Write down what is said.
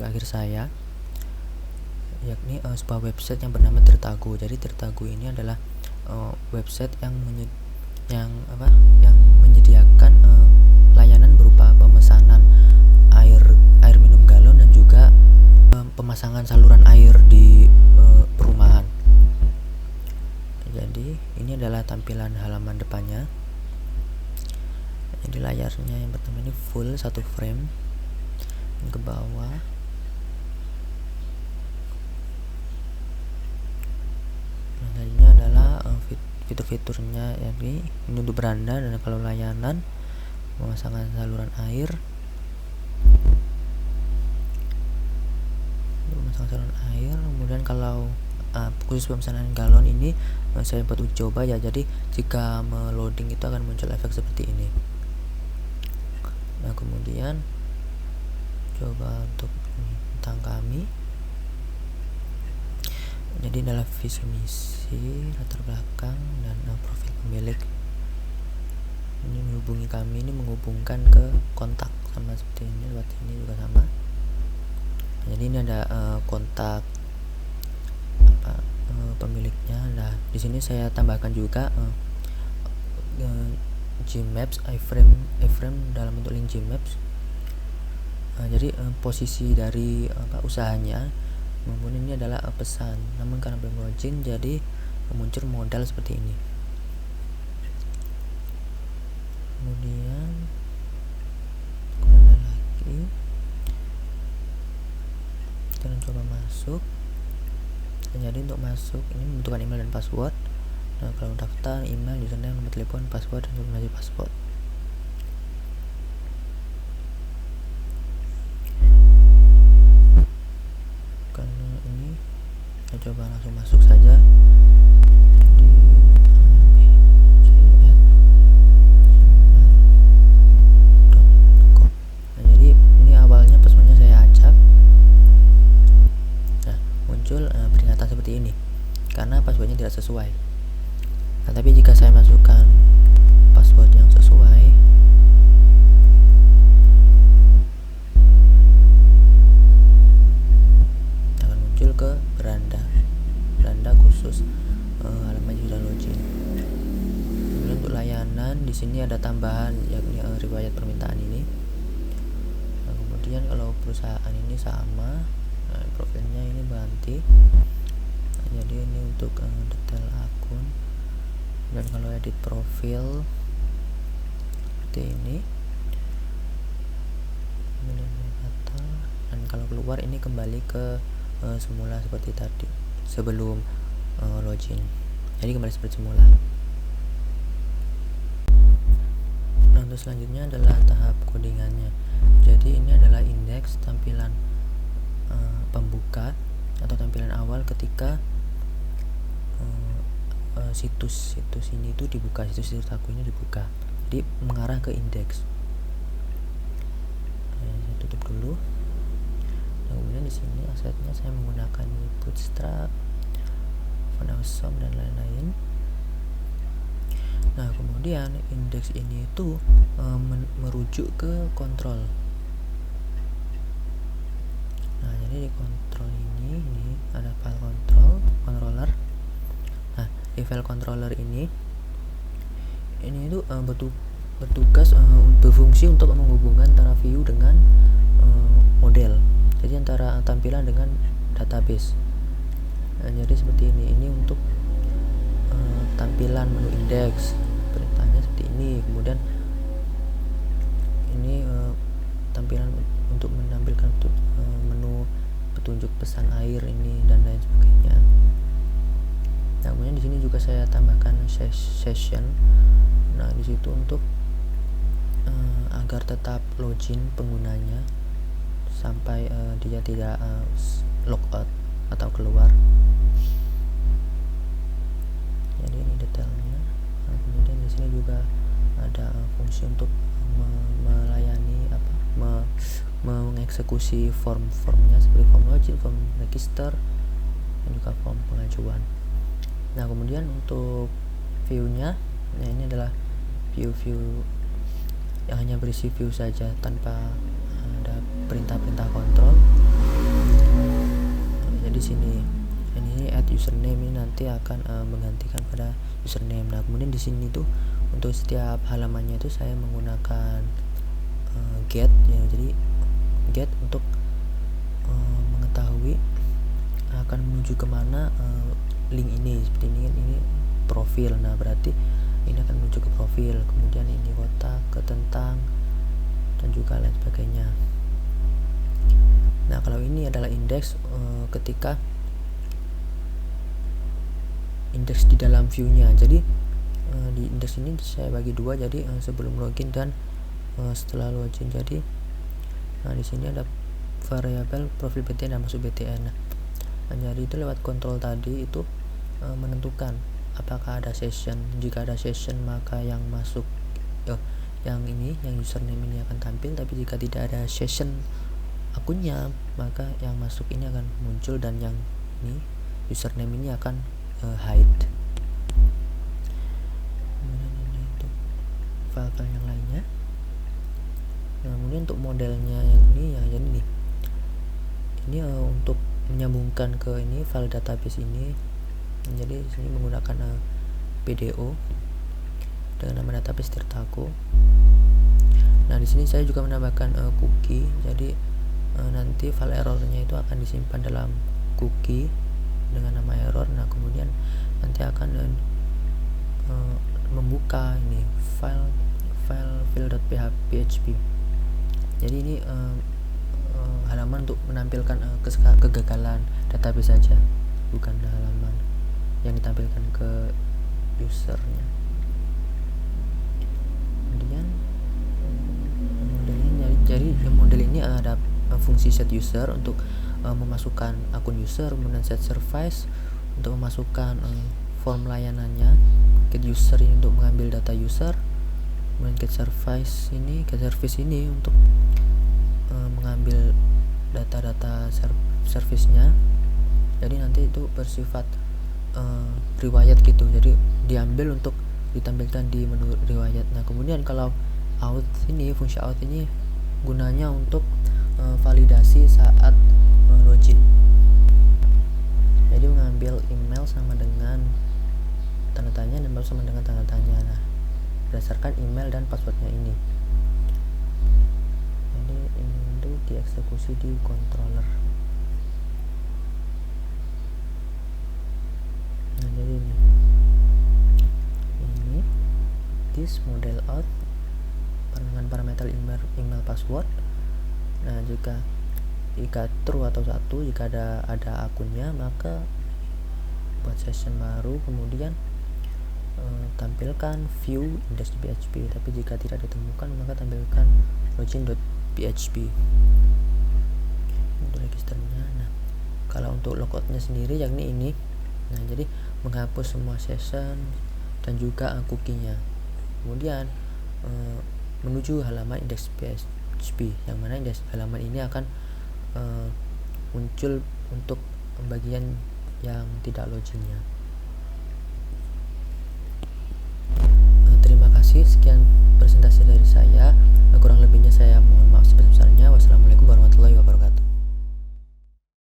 akhir saya, yakni sebuah website yang bernama Tirtago. Jadi Tirtago ini adalah website yang menyediakan layanan berupa pemesanan air minum galon dan juga pemasangan saluran air di perumahan. Jadi ini adalah tampilan halaman depannya. Jadi layarnya yang pertama ini full 1 frame ke bawah. Ini adalah fitur-fiturnya, yakni ini untuk beranda, dan kalau layanan pemasangan saluran air, kemudian kalau khusus pemesanan galon ini saya buat uji coba ya. Jadi jika meloading itu akan muncul efek seperti ini. Nah, kemudian coba untuk tentang kami. Jadi adalah visi misi, latar belakang, dan profil pemilik. Ini menghubungi kami, ini menghubungkan ke kontak sama seperti ini. Lewat ini juga sama. Jadi ini ada kontak pemiliknya. Nah, di sini saya tambahkan juga Gmaps, iframe dalam bentuk link Gmaps. Jadi posisi dari usahanya maupun ini adalah pesan. Namun karena belum login, jadi muncul modal seperti ini. Kemudian lagi kita coba masuk. Jadi untuk masuk ini membutuhkan email dan password. Nah, kalau daftar, email, username, nomor telepon, password, dan informasi paspor. Karena ini kita coba langsung masuk saja di abc@gmail.com. Nah, jadi ini awalnya passwordnya saya acak. Nah, muncul peringatan seperti ini karena passwordnya tidak sesuai. Nah, tapi jika saya masukkan password yang sesuai, akan muncul ke beranda khusus halaman sudah login. Kemudian untuk layanan di sini ada tambahan, yakni riwayat permintaan ini. Nah, kemudian kalau perusahaan ini sama, profilnya ini ganti. Nah, jadi ini untuk detail akun. Dan kalau edit profil seperti ini, dan kalau keluar ini kembali ke semula seperti tadi sebelum login. Jadi kembali seperti semula. Nah, untuk selanjutnya adalah tahap codingannya. Jadi ini adalah indeks tampilan pembuka atau tampilan awal ketika situs ini itu dibuka, situs aku ini dibuka. Jadi mengarah ke indeks. Saya tutup dulu. Nah, kemudian di sini asetnya saya menggunakan Bootstrap, Awesome, dan lain-lain. Nah, kemudian indeks ini itu merujuk ke kontrol. Nah, jadi di kontrol ini ada file controller. Nah, di file controller ini itu bertugas berfungsi untuk menghubungkan antara view dengan model. Jadi antara tampilan dengan database. Nah, jadi seperti ini untuk tampilan menu indeks, perintahnya seperti ini. Kemudian ini tampilan untuk menampilkan menu petunjuk pesan air ini dan lain sebagainya. Nah, kemudian di sini juga saya tambahkan session. Nah, di situ untuk agar tetap login penggunanya sampai dia tidak logout atau keluar. Jadi ini detailnya. Nah, kemudian di sini juga ada fungsi untuk melayani mengeksekusi form-formnya seperti form login, form register, dan juga form pengajuan. Nah, kemudian untuk view-nya, nah ini adalah view yang hanya berisi view saja tanpa ada perintah-perintah kontrol. username ini nanti akan menggantikan pada username. Nah, kemudian di sini tuh untuk setiap halamannya itu saya menggunakan get ya. Jadi get untuk mengetahui akan menuju kemana link ini. Seperti ini profil. Nah, berarti ini akan menuju ke profil, kemudian ini kotak ke tentang dan juga lain sebagainya. Nah, kalau ini adalah indeks ketika indeks di dalam view-nya. Jadi di indeks ini saya bagi dua, jadi sebelum login dan setelah login. Jadi nah, di sini ada variabel profil BTN dan masuk BTN. Nah, jadi itu lewat kontrol tadi itu menentukan apakah ada session. Jika ada session maka yang masuk yang username ini akan tampil, tapi jika tidak ada session akunnya maka yang masuk ini akan muncul dan yang ini username ini akan hide. Kemudian ini untuk file-file yang lainnya. Nah, kemudian untuk modelnya yang ini ya, jadi ini untuk menyambungkan ke ini file database ini. Jadi sini menggunakan PDO dengan nama database Tirtaku. Nah, di sini saya juga menambahkan cookie. Jadi nanti file errornya itu akan disimpan dalam cookie dengan nama error. Nah, kemudian nanti akan membuka ini file file.php. Jadi ini halaman untuk menampilkan kegagalan database saja, bukan halaman yang ditampilkan ke usernya. Kemudian modelnya, jadi model ini ada fungsi set user untuk memasukkan akun user, kemudian set service untuk memasukkan form layanannya, get user ini untuk mengambil data user, kemudian get service ini untuk mengambil data-data service-nya. Jadi nanti itu bersifat riwayat gitu, jadi diambil untuk ditampilkan di menu riwayat. Nah, kemudian kalau out ini, fungsi out ini gunanya untuk validasi saat login. Jadi mengambil email sama dengan tanda tanya dan baru sama dengan tanda tanya. Nah, berdasarkan email dan passwordnya ini. Jadi ini untuk dieksekusi di controller. Nah, jadi ini this model out dengan parameter email password. Nah, jika true atau 1, jika ada akunnya maka buat session baru, kemudian tampilkan view index.php, tapi jika tidak ditemukan maka tampilkan login.php untuk registernya. Nah, kalau untuk logoutnya sendiri yakni ini. Nah, jadi menghapus semua session dan juga cookie-nya. Kemudian menuju halaman index.php, yang mana indeks halaman ini akan muncul untuk bagian yang tidak loginnya. Terima kasih, sekian presentasi dari saya. Kurang lebihnya saya mohon maaf sebesar-besarnya. Wassalamualaikum warahmatullahi wabarakatuh.